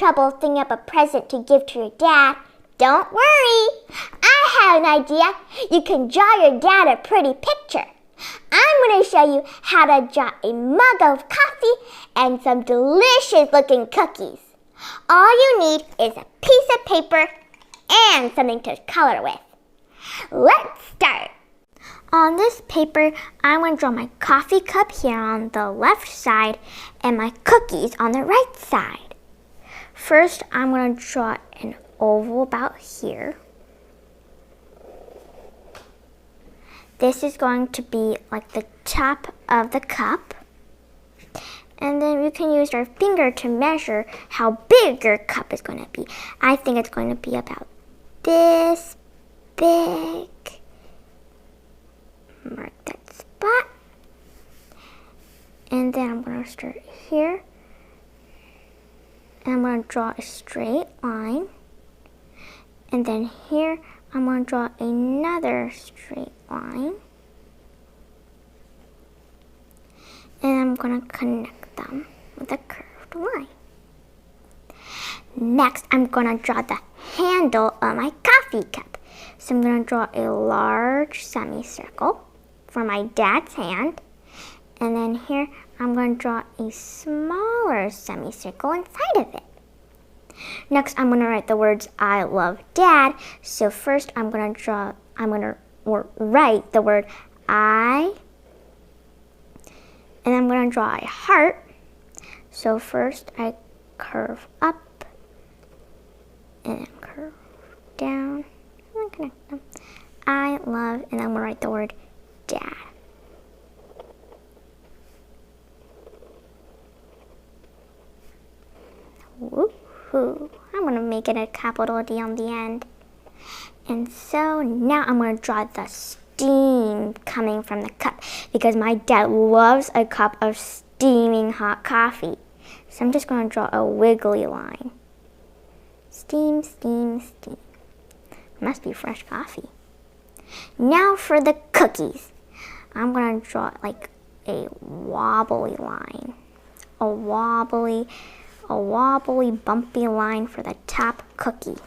trouble thinking up a present to give to your dad, don't worry. I have an idea. You can draw your dad a pretty picture. I'm going to show you how to draw a mug of coffee and some delicious looking cookies. All you need is a piece of paper and something to color with. Let's start. On this paper, I'm going to draw my coffee cup here on the left side and my cookies on the right side. First, I'm going to draw an oval about here. This is going to be like the top of the cup. And then we can use our finger to measure how big your cup is going to be. I think it's going to be about this big. Mark that spot. And then I'm going to start here. And I'm going to draw a straight line. And then here, I'm going to draw another straight line. And I'm going to connect them with a curved line. Next, I'm going to draw the handle of my coffee cup. So I'm going to draw a large semicircle for my dad's hand. And then here, I'm going to draw a smaller semicircle inside of it. Next, I'm going to write the words, I love Dad. So first, I'm going to write the word I. And I'm going to draw a heart. So first, I curve up. And then curve down. And connect them. I love, and I'm going to write the word Dad. Woohoo! I'm going to make it a capital D on the end. And so now I'm going to draw the steam coming from the cup because my dad loves a cup of steaming hot coffee. So I'm just going to draw a wiggly line. Steam, steam, steam. Must be fresh coffee. Now for the cookies. I'm going to draw like a wobbly line. A wobbly, bumpy line for the top cookie.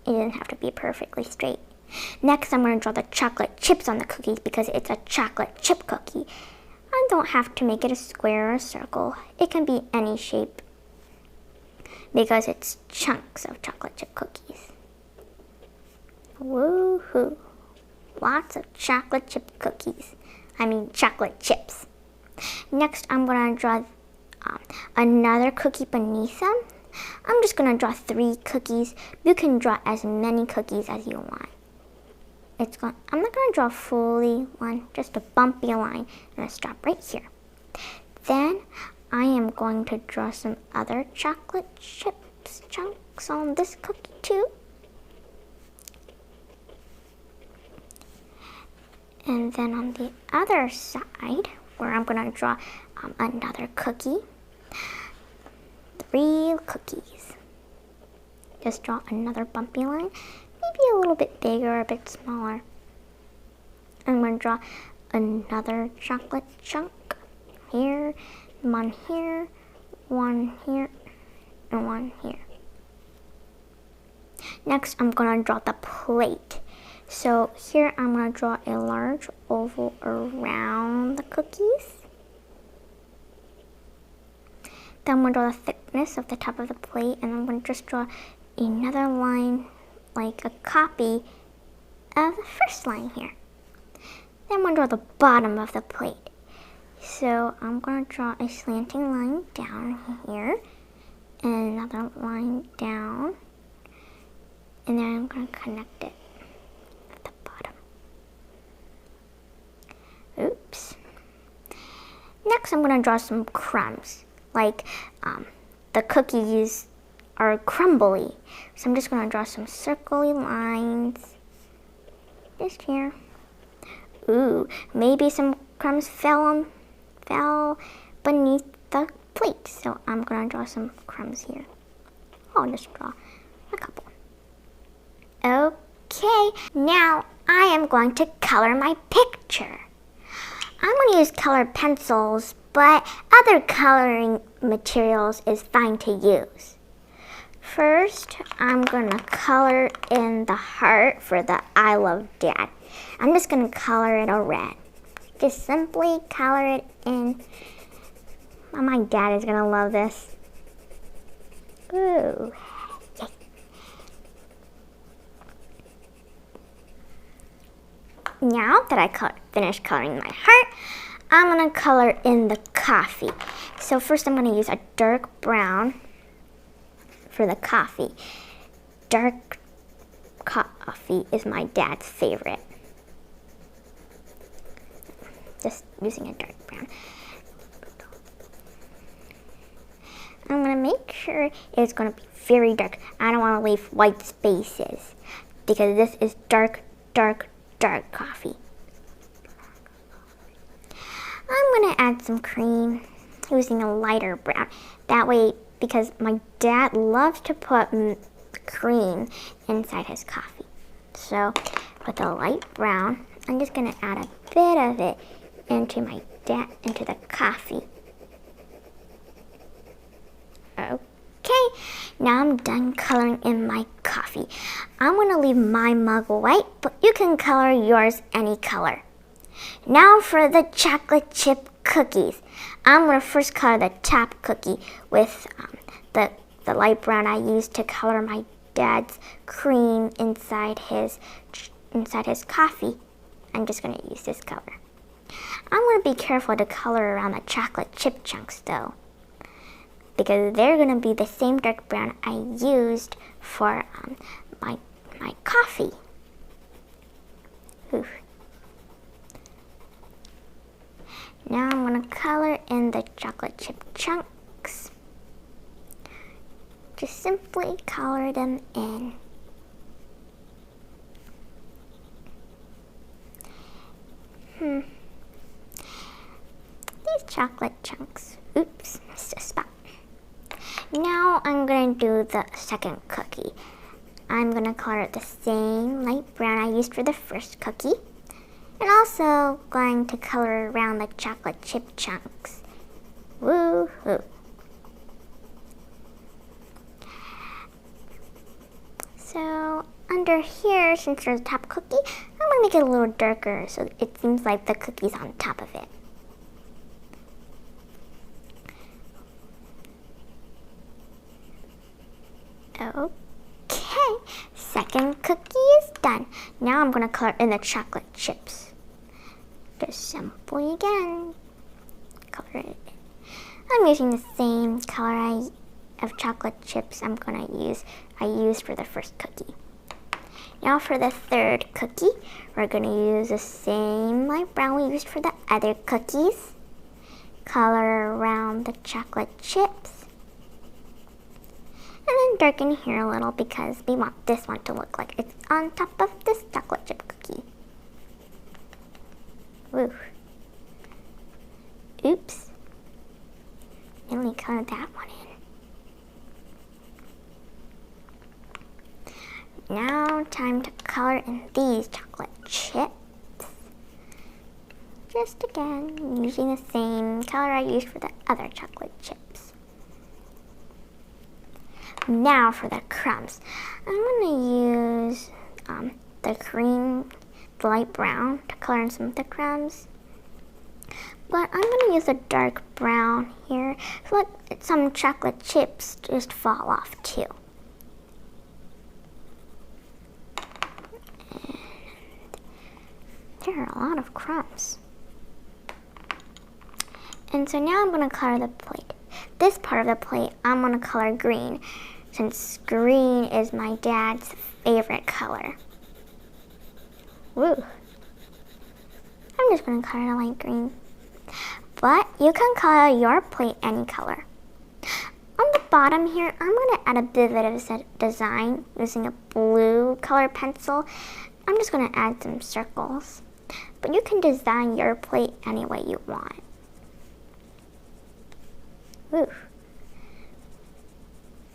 It doesn't have to be perfectly straight. Next, I'm going to draw the chocolate chips on the cookies because it's a chocolate chip cookie. I don't have to make it a square or a circle. It can be any shape because it's chunks of chocolate chip cookies. Woohoo! Lots of chocolate chip cookies. Chocolate chips. Next, I'm going to draw another cookie beneath them. I'm just going to draw 3 cookies. You can draw as many cookies as you want. I'm not going to draw fully one, just a bumpy line and a stop right here. Then I am going to draw some other chocolate chips chunks on this cookie too. And then on the other side, where I'm going to draw another cookie, 3 cookies. Just draw another bumpy line, maybe a little bit bigger, a bit smaller. I'm going to draw another chocolate chunk here, one here, one here, and one here. Next, I'm going to draw the plate. So here I'm going to draw a large oval around the cookies. Then I'm going to draw the thickness of the top of the plate, and I'm going to just draw another line like a copy of the first line here. Then I'm going to draw the bottom of the plate. So I'm going to draw a slanting line down here, and another line down, and then I'm going to connect it. Oops. Next, I'm going to draw some crumbs. Like the cookies are crumbly. So I'm just going to draw some circly lines. Just here. Ooh, maybe some crumbs fell beneath the plate. So I'm going to draw some crumbs here. I'll just draw a couple. Okay, now I am going to color my picture. I'm going to use colored pencils, but other coloring materials is fine to use. First, I'm going to color in the heart for the I love Dad. I'm just going to color it a red. Just simply color it in. Oh, my dad is going to love this. Ooh. Now that I finished coloring my heart, I'm going to color in the coffee. So first I'm going to use a dark brown for the coffee. Dark coffee is my dad's favorite. Just using a dark brown. I'm going to make sure it's going to be very dark. I don't want to leave white spaces because this is dark coffee. I'm going to add some cream using a lighter brown. That way, because my dad loves to put cream inside his coffee. So with a light brown, I'm just going to add a bit of it into the coffee. Okay, now I'm done coloring in my coffee. I'm going to leave my mug white, but you can color yours any color. Now for the chocolate chip cookies. I'm going to first color the top cookie with the light brown I used to color my dad's cream inside his coffee. I'm just going to use this color. I'm going to be careful to color around the chocolate chip chunks though, because they're going to be the same dark brown I used for my coffee. Ooh. Now I'm going to color in the chocolate chip chunks. Just simply color them in. These chocolate chunks. Oops, missed a spot. Now I'm going to do the second cookie. I'm going to color it the same light brown I used for the first cookie. And also going to color around the chocolate chip chunks. Woo-hoo. So under here, since there's a top cookie, I'm going to make it a little darker so it seems like the cookie's on top of it. Okay, second cookie is done. Now I'm going to color in the chocolate chips. Just simply again, color it in. I'm using the same color of chocolate chips I used for the first cookie. Now for the third cookie, we're going to use the same light brown we used for the other cookies. Color around the chocolate chips. And then darken here a little because we want this one to look like it's on top of this chocolate chip cookie. Woo. Oops. Nearly colored that one in. Now time to color in these chocolate chips. Just again, using the same color I used for the other chocolate chips. Now for the crumbs. I'm going to use the cream, the light brown to color in some of the crumbs. But I'm going to use a dark brown here so let some chocolate chips just fall off too. And there are a lot of crumbs. And so now I'm going to color the plate. This part of the plate, I'm going to color green, since green is my dad's favorite color. Woo. I'm just going to color it light green. But you can color your plate any color. On the bottom here, I'm going to add a bit of design using a blue color pencil. I'm just going to add some circles. But you can design your plate any way you want. Woo.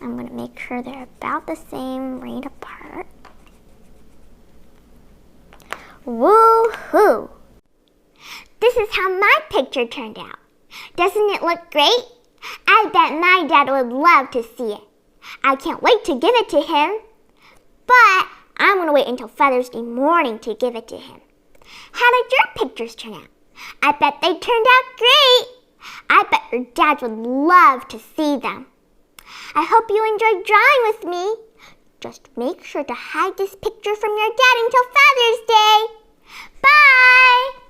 I'm going to make sure they're about the same rate apart. Woohoo! This this is how my picture turned out. Doesn't it look great? I bet my dad would love to see it. I can't wait to give it to him. But I'm going to wait until Father's Day morning to give it to him. How did your pictures turn out? I bet they turned out great. I bet your dad would love to see them. I hope you enjoyed drawing with me. Just make sure to hide this picture from your dad until Father's Day. Bye!